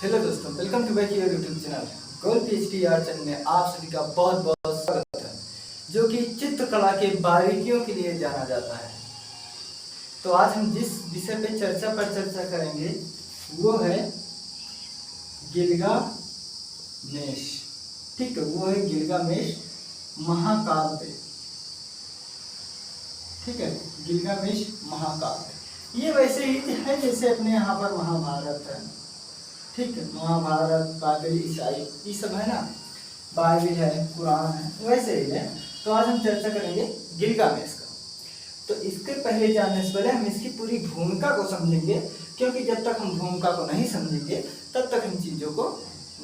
Hello दोस्तों, welcome to back your YouTube channel goal PhD art channel में आप सभी का बहुत बहुत स्वागत है, जो कि चित्रकला के बारीकियों के लिए जाना जाता है। तो आज हम जिस विषय पे चर्चा करेंगे वो है गिलगामेश। ठीक है, वो है गिलगामेश महाकाव्य। ठीक है, गिलगामेश महाकाव्य ये वैसे ही है जैसे अपने यहाँ पर महाभारत है। ठीक है, महाभारत, बाइबल, ईसाई, ये सब है ना, बाइबल है, कुरान है, वैसे ही है। तो आज हम चर्चा करेंगे गिलगामेश का। तो इसके पहले जानने से पहले हम इसकी पूरी भूमिका को समझेंगे, क्योंकि जब तक हम भूमिका को नहीं समझेंगे तब तक हम चीजों को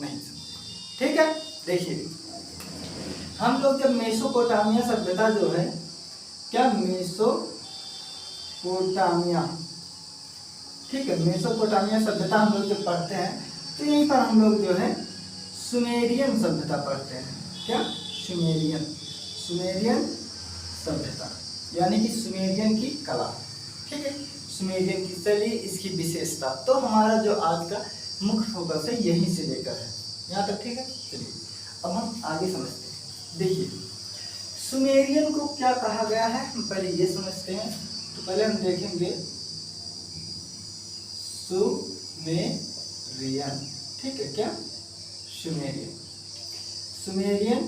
नहीं समझेंगे। ठीक है, देखिए हम लोग जब मेसोपोटामिया सभ्यता जो है, क्या मेसोपोटामिया, ठीक है, मेसोपोटामिया सभ्यता हम लोग जब पढ़ते हैं तो यहीं पर हम लोग जो है सुमेरियन सभ्यता पढ़ते हैं। क्या? सुमेरियन सभ्यता, यानी कि सुमेरियन की कला। ठीक है, सुमेरियन की शैली, इसकी विशेषता। तो हमारा जो आज का मुख्य फोकस है यहीं से लेकर है यहाँ तक। ठीक है, चलिए अब हम आगे समझते हैं। देखिए सुमेरियन को क्या कहा गया है, हम पहले ये समझते हैं। तो पहले हम देखेंगे सुमेरियन। ठीक है, क्या? सुमेरियन।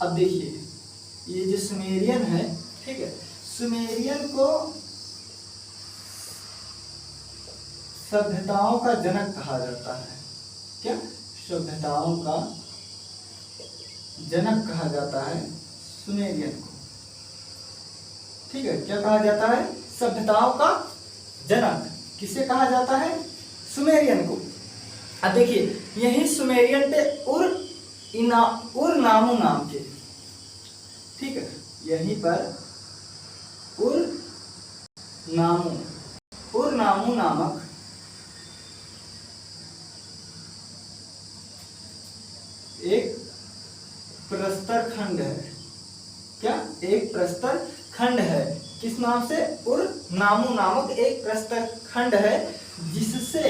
अब देखिए ये जो सुमेरियन है, ठीक है, सुमेरियन को सभ्यताओं का जनक कहा जाता है। क्या? सभ्यताओं का जनक कहा जाता है सुमेरियन को। ठीक है, क्या कहा जाता है? सभ्यताओं का जनक। किसे कहा जाता है? सुमेरियन को। अब देखिए यही सुमेरियन पे उर नामू नाम के, ठीक है, यहीं पर उर नामू नामक एक प्रस्तर खंड है। क्या? एक प्रस्तर खंड है। किस नाम से? उर नामू नामक एक प्रस्तर खंड है, जिससे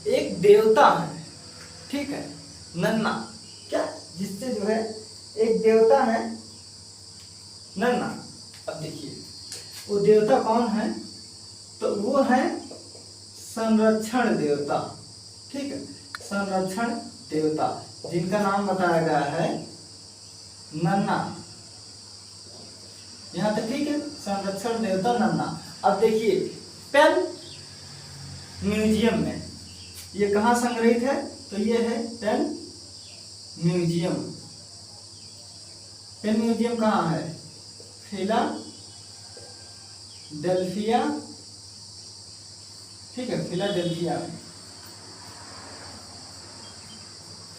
एक देवता है। ठीक है, नन्ना। क्या? जिससे जो है एक देवता है नन्ना। अब देखिए वो देवता कौन है? तो वो है संरक्षण देवता। ठीक है, संरक्षण देवता, जिनका नाम बताया गया है नन्ना। यहाँ तक ठीक है, संरक्षण देवता नन्ना। अब देखिए पेन म्यूजियम में ये कहाँ संग्रहित है? तो ये है पेन म्यूजियम। पेन म्यूजियम कहाँ है? फिलाडेल्फिया। ठीक है,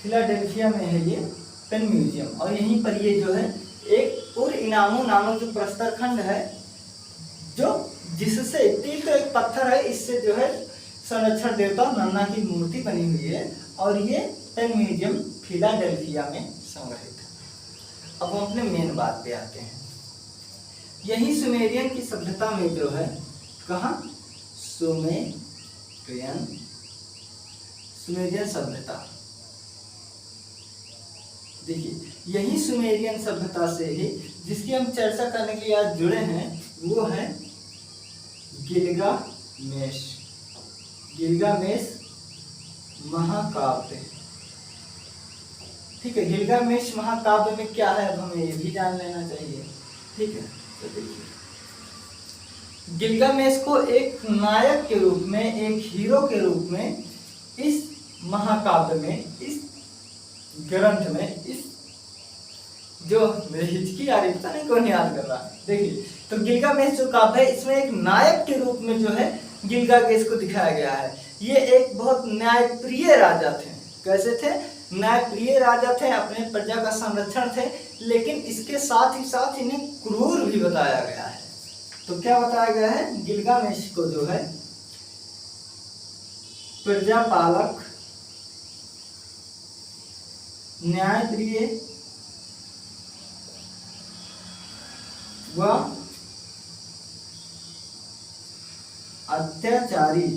फिलाडेल्फिया में है ये पेन म्यूजियम। और यहीं पर ये जो है एक उर इनामू नामक जो प्रस्तर खंड है, जो जिससे तिल तो एक पत्थर है, इससे जो है संरक्षण देवता नन्ना की मूर्ति बनी हुई है, और ये पेन म्यूजियम फिलाडेल्फिया में संग्रहित है। अब हम अपने मेन बात पे आते हैं। यही सुमेरियन की सभ्यता में जो है, कहाँ? सुमेरियन सभ्यता। देखिए यही सुमेरियन सभ्यता से ही जिसकी हम चर्चा करने के लिए आज जुड़े हैं, वो है गिलगामेश महाकाव्य। ठीक है, गिलगामेश महाकाव्य में क्या है, अब हमें ये भी जान लेना चाहिए। ठीक है, तो देखिए गिलगामेश को एक नायक के रूप में, एक हीरो के रूप में इस महाकाव्य में, इस ग्रंथ में, इस जो मेरी हिचकी आ रही, पता नहीं कौन याद कर रहा है। देखिए तो गिलगामेश जो काव्य है, इसमें एक नायक के रूप में जो है गिलगामेश को दिखाया गया है। ये एक बहुत न्यायप्रिय राजा थे। कैसे थे? न्यायप्रिय राजा थे, अपने प्रजा का संरक्षण थे, लेकिन इसके साथ ही इन्हें क्रूर भी बताया गया है। तो क्या बताया गया है? गिलगामेश को जो है प्रजापालक, न्यायप्रिय व अत्याचारी,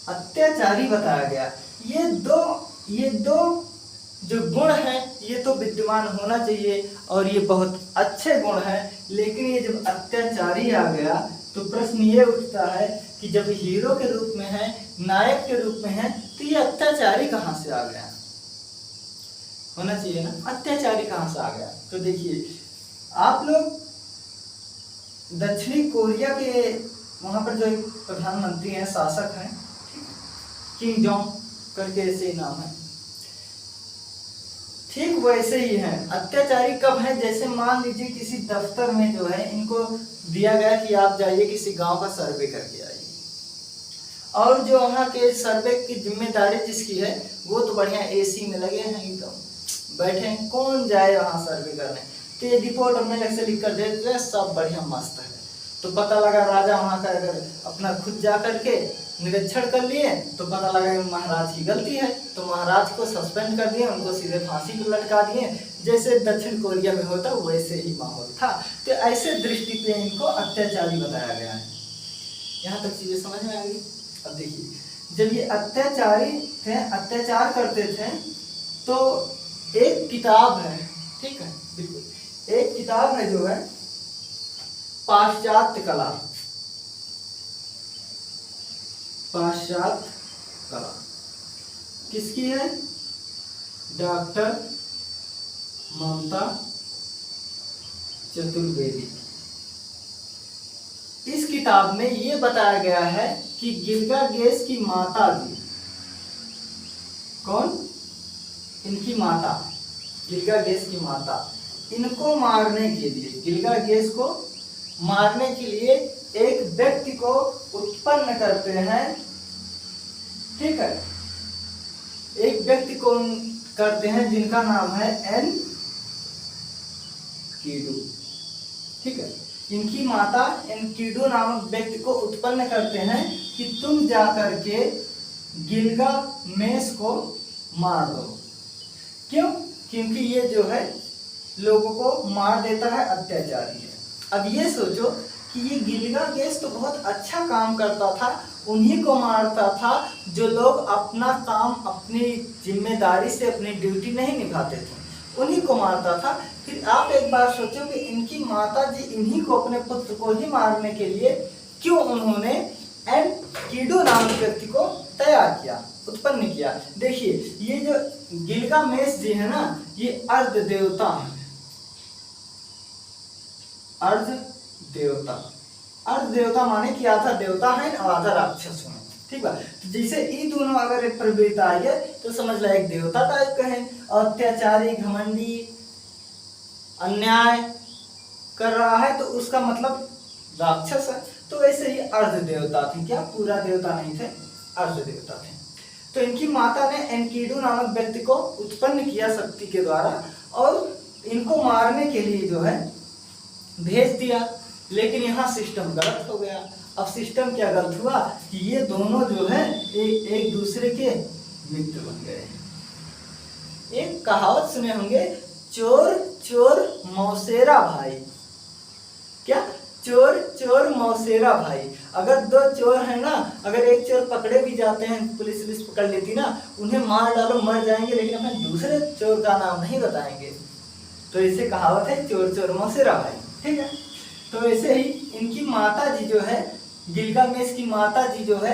अत्याचारी बताया गया। ये दो जो गुण है ये तो विद्यमान होना चाहिए और ये बहुत अच्छे गुण हैं, लेकिन ये जब अत्याचारी आ गया तो प्रश्न ये उठता है कि जब हीरो के रूप में है, नायक के रूप में है, तो ये अत्याचारी कहाँ से आ गया? होना चाहिए ना, अत्याचारी कहाँ से आ गया? तो देखिए आप लोग दक्षिणी कोरिया के वहां पर जो एक प्रधानमंत्री हैं, शासक हैं, किम जोंग करके ऐसे ही नाम है, ठीक वैसे ही है। अत्याचारी कब है? जैसे मान लीजिए किसी दफ्तर में जो है इनको दिया गया कि आप जाइए किसी गांव का सर्वे करके आइए, और जो वहाँ के सर्वे की जिम्मेदारी जिसकी है वो तो बढ़िया एसी में लगे हैं, एकदम बैठे हैं, कौन जाए वहाँ सर्वे करने? तो ये रिपोर्ट अपने से लिख कर दे दिया, सब बढ़िया मस्त है। तो पता लगा राजा वहाँ का अगर अपना खुद जा करके निरीक्षण कर लिए तो पता लगा कि महाराज की गलती है, तो महाराज को सस्पेंड कर दिए, उनको सीधे फांसी पर लटका दिए। जैसे दक्षिण कोरिया में होता वैसे ही माहौल था। तो ऐसे दृष्टि पे इनको अत्याचारी बताया गया है। यहाँ तक चीजें समझ में आ गई। अब देखिए जब ये अत्याचारी थे, अत्याचार करते थे, तो एक किताब है, ठीक है, बिल्कुल एक किताब है जो है पाश्चात्य कला, पाश्चात्य कला किसकी है? डॉक्टर ममता चतुर्वेदी। इस किताब में ये बताया गया है कि गिलगामेश की माता जी, कौन? इनकी माता, गिलगामेश की माता, इनको मारने के लिए, गिलगामेश को मारने के लिए एक व्यक्ति को उत्पन्न करते हैं, ठीक है, एक व्यक्ति को करते हैं जिनका नाम है एनकिडू, ठीक है। इनकी माता एनकिडू नामक व्यक्ति को उत्पन्न करते हैं कि तुम जाकर के गिलगामेश को मार दो। क्यों? क्योंकि ये जो है लोगों को मार देता है, अत्याचारी है। अब ये सोचो कि ये गिलगामेश तो बहुत अच्छा काम करता था, उन्हीं को मारता था जो लोग अपना काम, अपनी जिम्मेदारी से अपनी ड्यूटी नहीं निभाते थे, उन्हीं को मारता था। फिर आप एक बार सोचो कि इनकी माता जी इन्हीं को, अपने पुत्र को ही मारने के लिए क्यों उन्होंने एनकिडू नामक व्यक्ति को तैयार किया, उत्पन्न किया। देखिए ये जो गिलगामेश जी है ना, ये अर्ध देवता है, अर्ध देवता। अर्ध देवता माने कि आधा देवता है और आधा राक्षस है, ठीक है। जैसे ये दोनों अगर एक प्रवृत्ति आई है तो समझ लो एक देवता टाइप का है, अत्याचारी, घमंडी, अन्याय कर रहा है तो उसका मतलब राक्षस है। तो वैसे ही अर्ध देवता थे, क्या पूरा देवता नहीं थे, अर्ध देवता थे। तो इनकी माता ने एनकिडू नामक व्यक्ति को उत्पन्न किया शक्ति के द्वारा और इनको मारने के लिए जो है भेज दिया। लेकिन यहाँ सिस्टम गलत हो गया। अब सिस्टम क्या गलत हुआ कि ये दोनों जो है एक दूसरे के मित्र बन गए। एक कहावत सुने होंगे, चोर चोर मौसेरा भाई। क्या? चोर चोर मौसेरा भाई। अगर दो चोर है ना, अगर एक चोर पकड़े भी जाते हैं, पुलिस पकड़ लेती ना, उन्हें मार डालो मर जाएंगे, लेकिन अपने दूसरे चोर का नाम नहीं बताएंगे। तो इसे कहावत है चोर चोर मौसेरा भाई, ठीक है। तो ऐसे ही इनकी माता जी जो है, गिलगामेश की माता जी जो है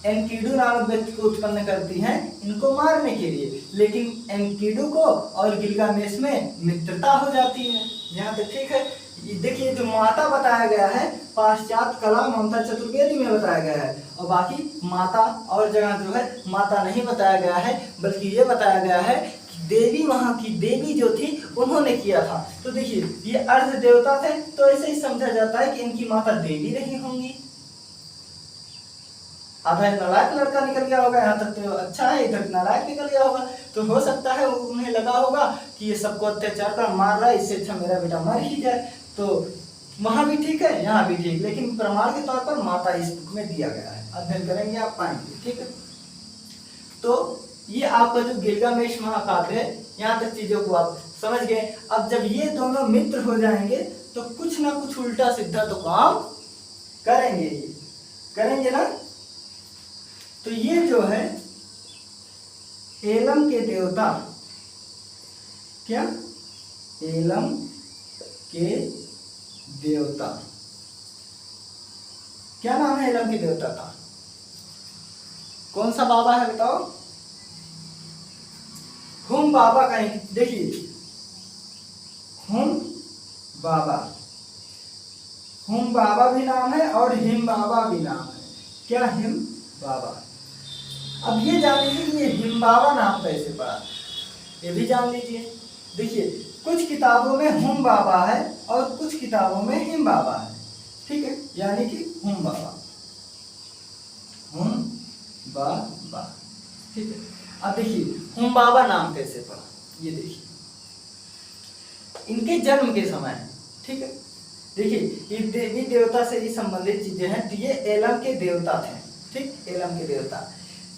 एनकिडू नामक व्यक्ति को उत्पन्न करती हैं इनको मारने के लिए। लेकिन एनकिडू को और गिलगामेश में मित्रता हो जाती है। यहाँ तक ठीक है। देखिए जो माता बताया गया है पाश्चात्य कला ममता चतुर्वेदी में बताया गया है, और बाकी माता और जगह जो है माता नहीं बताया गया है, बल्कि ये बताया गया है कि देवी, वहाँ की देवी जो थी उन्होंने किया था। तो देखिए ये अर्ध देवता थे, तो ऐसे ही समझा जाता है कि इनकी माता देवी रही होंगी। आधा नालायक लड़का निकल गया होगा, यहाँ तक तो अच्छा है, इधर नालायक निकल गया होगा। तो हो सकता है उन्हें लगा होगा कि ये सबको अत्याचार कर मार रहा है, इससे अच्छा मेरा बेटा मर ही जाए। तो वहां भी ठीक है, यहाँ भी ठीक, लेकिन प्रमाण के तौर पर माता इस बुक में दिया गया है। अध्ययन करेंगे आप पाएंगे, ठीक है। तो ये आपका जो गिलगामेश महाकाव्य है, यहाँ तक चीजों को आप समझ गए। अब जब ये दोनों मित्र हो जाएंगे तो कुछ ना कुछ उल्टा सीधा तो काम करेंगे ही। करेंगे ना। तो ये जो है एलम के देवता, क्या एलम के देवता, क्या नाम है एलम के देवता का? कौन सा बाबा है बताओ? हुम बाबा का। देखिए हुम बाबा, हुम बाबा भी नाम है और हिम बाबा भी नाम है। क्या हिम बाबा। अब ये जान लीजिए कि ये हिम बाबा नाम कैसे पड़ा, ये भी जान लीजिए। देखिए कुछ किताबों में हुम बाबा है और कुछ किताबों में हिम बाबा है, ठीक है, यानी कि हुम बाबा, हुम बाबा, ठीक है। अब देखिए हुम बाबा नाम कैसे पड़ा, ये देखिए इनके जन्म के समय, ठीक है। देखिए ये देवी देवता से ही संबंधित चीजें हैं। तो ये एलम के देवता थे, ठीक, एलम के देवता।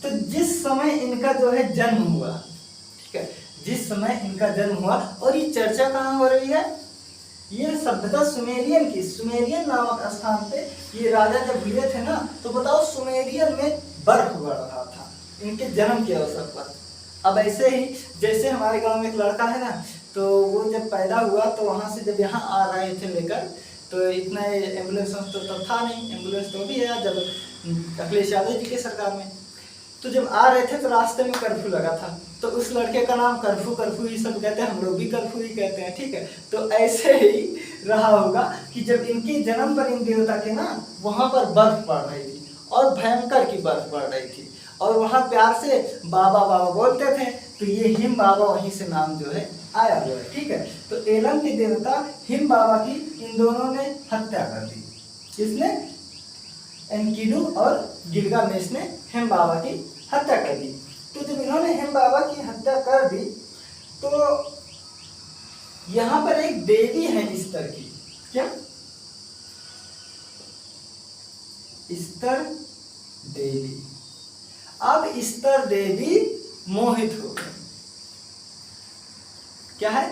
तो जिस समय इनका जो है जन्म हुआ, ठीक है, जिस समय इनका जन्म हुआ, और ये चर्चा कहाँ हो रही है, ये सभ्यता सुमेरियन की, सुमेरियन नामक स्थान पे ये राजा जब हुए थे ना, तो बताओ सुमेरियन में बर्फ बढ़ रहा था इनके जन्म के अवसर पर। अब ऐसे ही जैसे हमारे गांव में एक लड़का है ना, तो वो जब पैदा हुआ तो वहां से जब यहाँ आ रहे थे लेकर, तो इतना एम्बुलेंस तो तब था नहीं, एम्बुलेंस तो भी है जब अखिलेश यादव जी के सरकार में। तो जब आ रहे थे तो रास्ते में कर्फ्यू लगा था, तो उस लड़के का नाम कर्फ्यू, कर्फ्यू ही सब कहते हैं, हम लोग भी कर्फ्यू ही कहते हैं, ठीक है। तो ऐसे ही रहा होगा कि जब इनके जन्म पर इन देवता के ना वहां पर बर्फ पड़ रही थी, और भयंकर की बर्फ पड़ रही थी, और वहां प्यार से बाबा बाबा बोलते थे, तो ये हिम बाबा वहीं से नाम जो है आया हुआ है, ठीक है। तो एलम के देवता हिम बाबा की इन दोनों ने हत्या कर दी। किसने? एनकिडू और गिलगामेश ने हिम बाबा की हत्या कर दी। तो जब इन्होंने हिम बाबा की हत्या कर दी, तो यहां पर एक देवी है इस्तर की, क्या इस्तर देवी। अब इस्तर देवी मोहित हो गई, क्या है,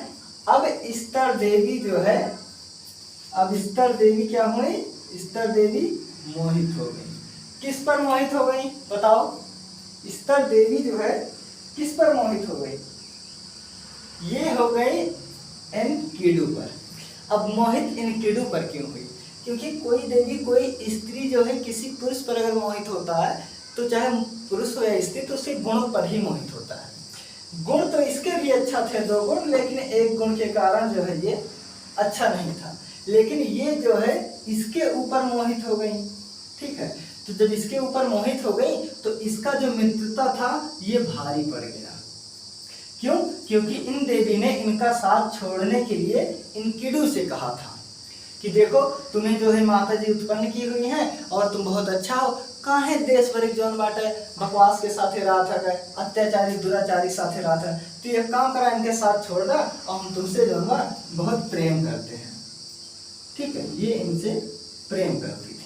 अब इस्तर देवी जो है, अब इस्तर देवी क्या हुई, इस्तर देवी मोहित हो गई। किस पर मोहित हो गई बताओ? इस्तर देवी जो है किस पर मोहित हो गई? ये हो गई एनकिडू पर। अब मोहित एनकिडू पर क्यों हुई? क्योंकि कोई देवी, कोई स्त्री जो है किसी पुरुष पर अगर मोहित होता है, तो चाहे पुरुष हो या स्त्री, तो उसके गुणों पर ही मोहित होता है। गुण तो इसके भी अच्छा थे, 2 गुण, लेकिन एक गुण के कारण जो है ये अच्छा नहीं था, लेकिन ये जो है इसके ऊपर मोहित हो गई, ठीक है। तो जब इसके ऊपर मोहित हो गई, तो इसका जो मित्रता था ये भारी पड़ गया। क्यों? क्योंकि इन देवी ने इनका साथ छोड़ने के लिए एनकिडू से कहा था कि देखो तुम्हें जो है माता जी उत्पन्न की हुई हैं और तुम बहुत अच्छा हो, काहे देश भर जौन बाटे बकवास के साथे रहा था, गए अत्याचारी दुराचारी साथे रहा था, तो ये काम करा, इनके साथ छोड़ दा, और हम तुमसे जो है बहुत प्रेम करते हैं, ठीक है। ये इनसे प्रेम करती थी।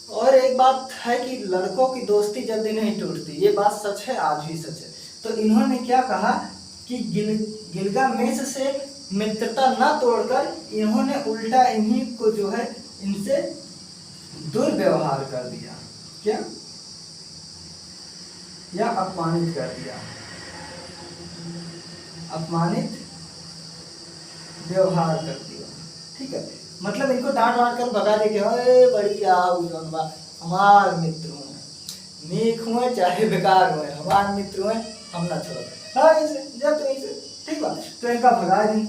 और एक बात है कि लड़कों की दोस्ती जल्दी नहीं टूटती, ये बात सच है, आज भी सच है। तो इन्होंने क्या कहा कि गिलगामेश से मित्रता न तोड़कर इन्होंने उल्टा इन्हीं को जो है इनसे दुर्व्यवहार कर दिया, क्या, या अपमानित कर दिया, अपमानित व्यवहार कर दिया, ठीक है। मतलब इनको डांट डांट कर भगा दे के, अरे बढ़िया हमार मित्र हुए, नेक हुए चाहे बेकार हुए, हमार मित्र हुए, हम ना छोड़, हाँ इसे जब तो इसे, ठीक बात। तो इनका भगा दी।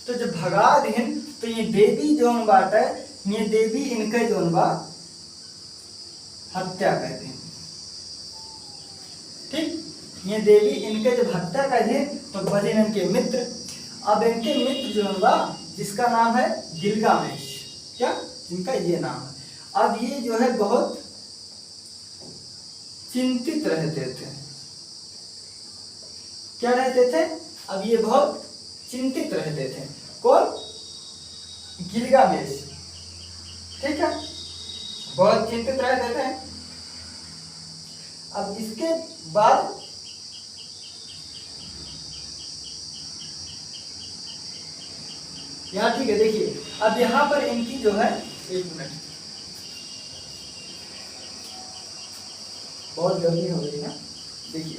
तो जब भगा दिन, तो ये देवी जोन बात है, ये देवी इनके जोन बा हत्या कर दी, ठीक। ये देवी इनके जब हत्या कर दी, तो बचे इनके मित्र। अब इनके मित्र जोन बा जिसका नाम है गिलगामेश, क्या, जिनका ये नाम है। अब ये जो है बहुत चिंतित रहते थे, क्या रहते थे? अब ये बहुत चिंतित रहते थे। कौन? गिलगामेश, ठीक है, बहुत चिंतित रहते थे। अब इसके बाद यहाँ, ठीक है, देखिए अब यहाँ पर इनकी जो है, एक मिनट, बहुत गर्मी हो रही है ना। देखिए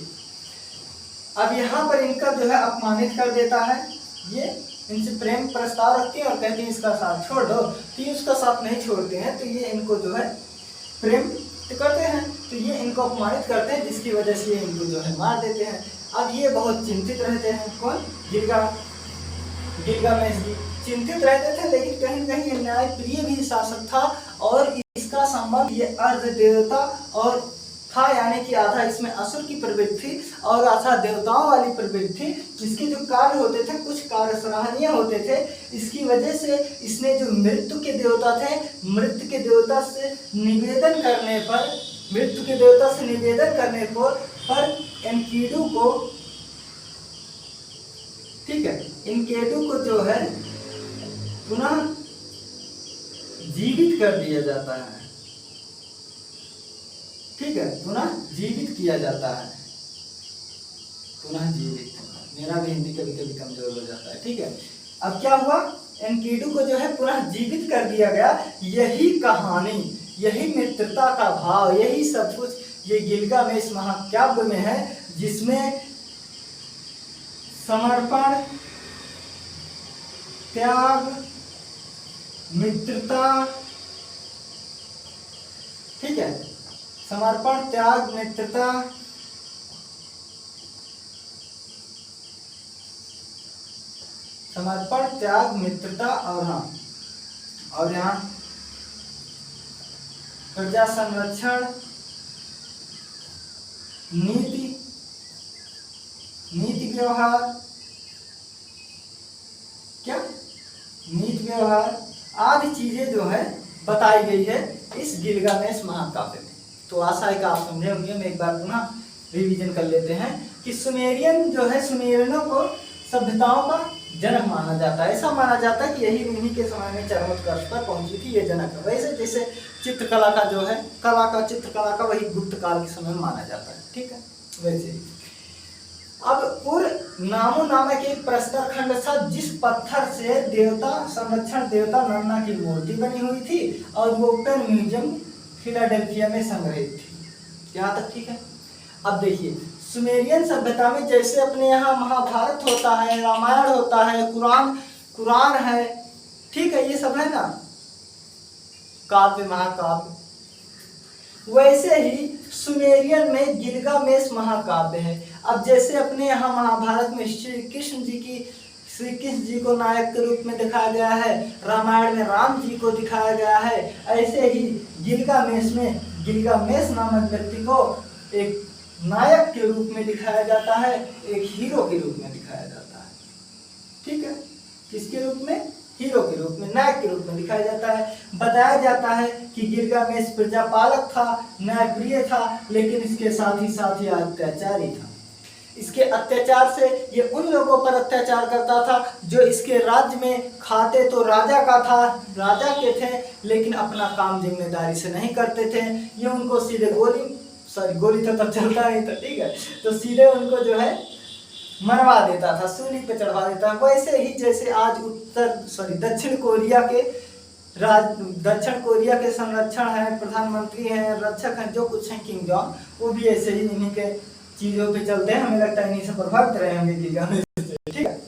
अब यहाँ पर इनका जो है अपमानित कर देता है, ये इनसे प्रेम प्रस्ताव रखते हैं और कहते हैं इसका साथ छोड़ दो, तो ये उसका साथ नहीं छोड़ते हैं, तो ये इनको जो है प्रेम करते हैं, तो ये इनको अपमानित करते हैं, जिसकी वजह से ये इनको जो है मार देते हैं। अब ये बहुत चिंतित रहते हैं, कौन? गिलगामेश जी चिंतित रहते थे, लेकिन कहीं न कहीं ये न्याय प्रिय भी शासक था और इसका संबंध ये अर्ध देवता और था, यानी कि आधा इसमें असुर की प्रवृत्ति और आधा देवताओं वाली प्रवृत्ति। इसके जो कार्य होते थे कुछ कार्य सराहनीय होते थे, इसकी वजह से इसने जो मृत्यु के देवता थे, मृत्यु के देवता से निवेदन करने पर एनकीडू को, ठीक है, एनकीडू को जो है पुनः जीवित कर दिया जाता है, ठीक है, पुनः जीवित किया जाता है, पुनः जीवित। मेरा भी हिंदी कभी कभी कमजोर हो जाता है, ठीक है। अब क्या हुआ, एनकीडू को जो है पुनः जीवित कर दिया गया। यही कहानी, यही मित्रता का भाव, यही सब कुछ ये गिलगामेश महाकाव्य में है, जिसमें समर्पण, त्याग, मित्रता, ठीक है, समर्पण, त्याग, मित्रता, समर्पण, त्याग, मित्रता और हाँ, और यहाँ प्रजा संरक्षण, नीति व्यवहार, क्या नीति व्यवहार आदि चीजें जो है बताई गई है इस गिलगामेश महाकाव्य में। तो आशा है कि आप समझे होंगे। मैं एक बार पुनः रिवीजन कर लेते हैं कि सुमेरियन जो है, सुमेरियनों को सभ्यताओं का जनक माना जाता है। ऐसा माना जाता है कि यही इन्हीं के समय में चरमोत्कर्ष पर पहुंची थी ये जनक। वैसे जैसे चित्रकला का जो है, चित्रकला का वही गुप्त काल के समय में माना जाता है, ठीक है। वैसे अब पूर्व नामो नामक एक प्रस्तर खंड था, जिस पत्थर से देवता संरक्षण देवता नन्ना की मूर्ति बनी हुई थी और वो पेन म्यूजियम फिलाडेल्फिया में संग्रहित थी। यहाँ तक ठीक है। अब देखिए सुमेरियन सभ्यता में जैसे अपने यहाँ महाभारत होता है, रामायण होता है, कुरान है, ठीक है, ये सब है ना काव्य महाकाव्य, वैसे ही सुमेरियन में गिलगामेश महाकाव्य है। अब जैसे अपने यहाँ महाभारत में श्री कृष्ण जी को नायक के रूप में दिखाया गया है, रामायण में राम जी को दिखाया गया है, ऐसे ही गिलगामेश में गिलगामेश नामक व्यक्ति को एक नायक के रूप में दिखाया जाता है, एक हीरो के रूप में दिखाया जाता है, ठीक है। किसके रूप में? हीरो के रूप में, नायक के रूप में दिखाया जाता है। बताया जाता है कि गिलगामेश प्रजापालक था, न्यायप्रिय था, लेकिन इसके साथ ही अत्याचारी था। इसके अत्याचार से ये उन लोगों पर अत्याचार करता था जो इसके राज्य में खाते तो राजा के थे, लेकिन अपना काम जिम्मेदारी से नहीं करते थे। ये उनको सीधे गोली तो तब चलता नहीं था, ठीक है, तो सीधे उनको जो है मरवा देता था, सूली पे चढ़वा देता था। वैसे ही जैसे आज दक्षिण कोरिया के संरक्षण है, प्रधानमंत्री हैं, रक्षक हैं, जो कुछ हैं किंग जॉन, वो भी ऐसे ही इन्हीं के चीजों पे चलते हैं। हमें लगता है इन्हीं से प्रभावित रहे होंगे, ठीक है।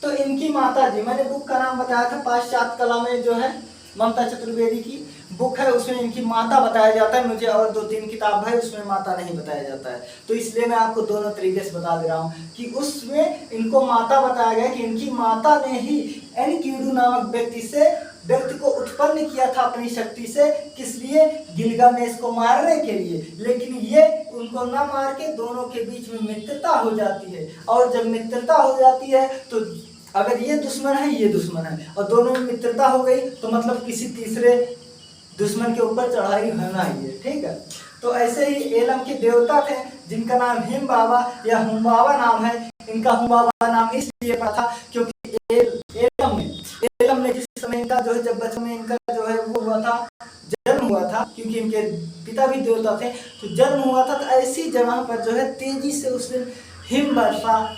तो इनकी माता जी, मैंने बुक का नाम बताया था, पाश्चात्य कला में जो है ममता चतुर्वेदी की बुक है, उसमें इनकी माता बताया जाता है। मुझे और 2-3 किताब है उसमें माता नहीं बताया जाता है, तो इसलिए मैं आपको दोनों तरीके से बता दे रहा हूँ कि उसमें इनको माता बताया गया कि इनकी माता ने ही एनकीडू नामक व्यक्ति को उत्पन्न किया था अपनी शक्ति से। किस लिए? गिलगामेश को मारने के लिए। लेकिन ये उनको न मार के दोनों के बीच में मित्रता हो जाती है, और जब मित्रता हो जाती है तो अगर ये दुश्मन है, ये दुश्मन है, और दोनों में मित्रता हो गई तो मतलब किसी तीसरे दुश्मन के ऊपर चढ़ाई होना ही है, ठीक है। तो ऐसे ही एलम के देवता थे जिनका नाम हिम बाबा या हुम्बावा नाम है। इनका हुम्बावा नाम इसलिए पड़ा था क्योंकि एलम ने जिस समय इनका जो है, जब बचपन में इनका जो है वो हुआ था, जन्म हुआ था, क्योंकि इनके पिता भी देवता थे, तो जन्म हुआ था, तो ऐसी जगह पर जो है तेजी से उस दिन हिम वर्षा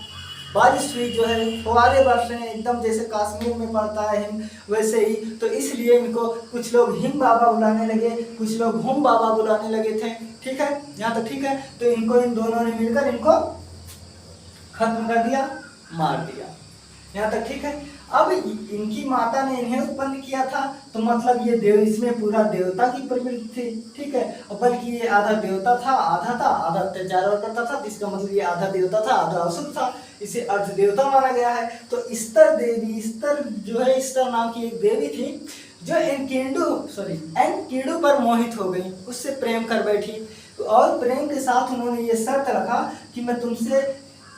बारिश हुई जो है, फुहारे बरस रहे हैं, एकदम जैसे कश्मीर में पड़ता है हिम, वैसे ही। तो इसलिए इनको कुछ लोग हिम बाबा बुलाने लगे, कुछ लोग हुम बाबा बुलाने लगे थे। ठीक है, यहाँ तो ठीक है। तो इनको इन दोनों ने मिलकर इनको खत्म कर दिया, मार दिया। यहाँ तक ठीक है। अब इनकी माता ने इन्हें उत्पन्न किया था, तो मतलब ये देव, इसमें पूरा देवता की प्रवृत्ति थी। ठीक है, और बल्कि ये आधा देवता था, आधा अत्याचार और करता था। इसका मतलब ये आधा देवता था, आधा असुर था, इसे अर्ध देवता माना गया है। तो स्तर देवी, स्तर जो है, स्तर नाम की एक देवी थी जो एनकिडु पर मोहित हो गई, उससे प्रेम कर बैठी। और प्रेम के साथ उन्होंने ये शर्त रखा कि मैं तुमसे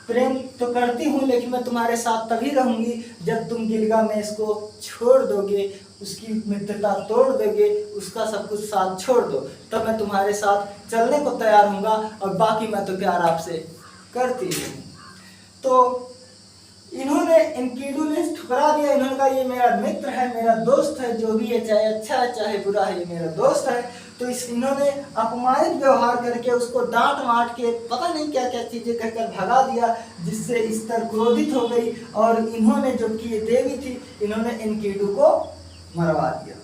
प्रेम तो करती हूँ, लेकिन मैं तुम्हारे साथ तभी रहूंगी जब तुम गिलगामेश को छोड़ दोगे, उसकी मित्रता तोड़ दोगे, उसका सब कुछ साथ छोड़ दो, तब मैं तुम्हारे साथ चलने को तैयार हूँगा, और बाकी मैं तो प्यार आपसे करती हूँ। तो इन्होंने, एनकिडु ने ठुकरा दिया। इन्होंने कहा ये मेरा मित्र है, मेरा दोस्त है, जो भी है, चाहे अच्छा है चाहे बुरा है, ये मेरा दोस्त है। तो इन्होंने अपमानित व्यवहार करके उसको डांट माट के पता नहीं क्या क्या चीजें कहकर भगा दिया, जिससे स्तर क्रोधित हो गई। और इन्होंने, जो कि ये देवी थी, इन्होंने एनकिडु को मरवा दिया।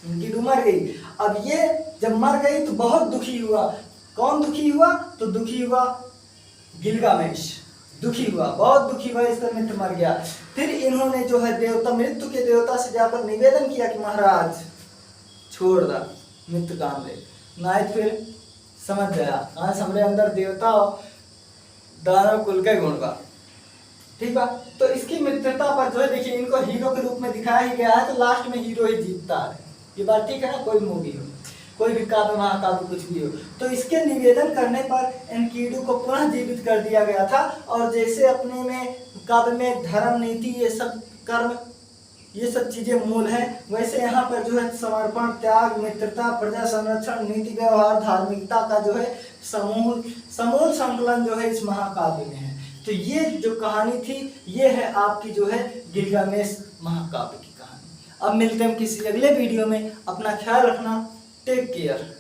एनकिडु मर गई। अब ये जब मर गई तो बहुत दुखी हुआ। कौन दुखी हुआ? तो दुखी हुआ गिलगामेश, दुखी हुआ, बहुत दुखी हुआ, इसका मित्र मर गया। फिर इन्होंने जो है देवता, मृत्यु के देवता से जाकर निवेदन किया कि महाराज छोड़ दा मित्र काम ले। नायक फिर समझ गया, आज हमारे अंदर देवता दानव कुल के गुण बा। ठीक है, तो इसकी मित्रता पर जो है, देखिए इनको हीरो के रूप में दिखाया ही गया है, तो लास्ट में हीरो ही जीतता है। ये बात ठीक है ना, कोई मूवी हो, कोई भी काव्य महाकाव्य कुछ भी हो। तो इसके निवेदन करने पर एनकिडु को पुनः जीवित कर दिया गया था। और जैसे अपने में काव्य में धर्म, नीति, ये सब कर्म, ये सब चीजें मूल है, वैसे यहाँ पर जो है समर्पण, त्याग, मित्रता, प्रजा संरक्षण, नीति व्यवहार, धार्मिकता का जो है समूल संकलन जो है इस महाकाव्य में है। तो ये जो कहानी थी, ये है आपकी जो है गिलगामेश महाकाव्य की कहानी। अब मिलते हैं किसी अगले वीडियो में। अपना ख्याल रखना, टेक केयर।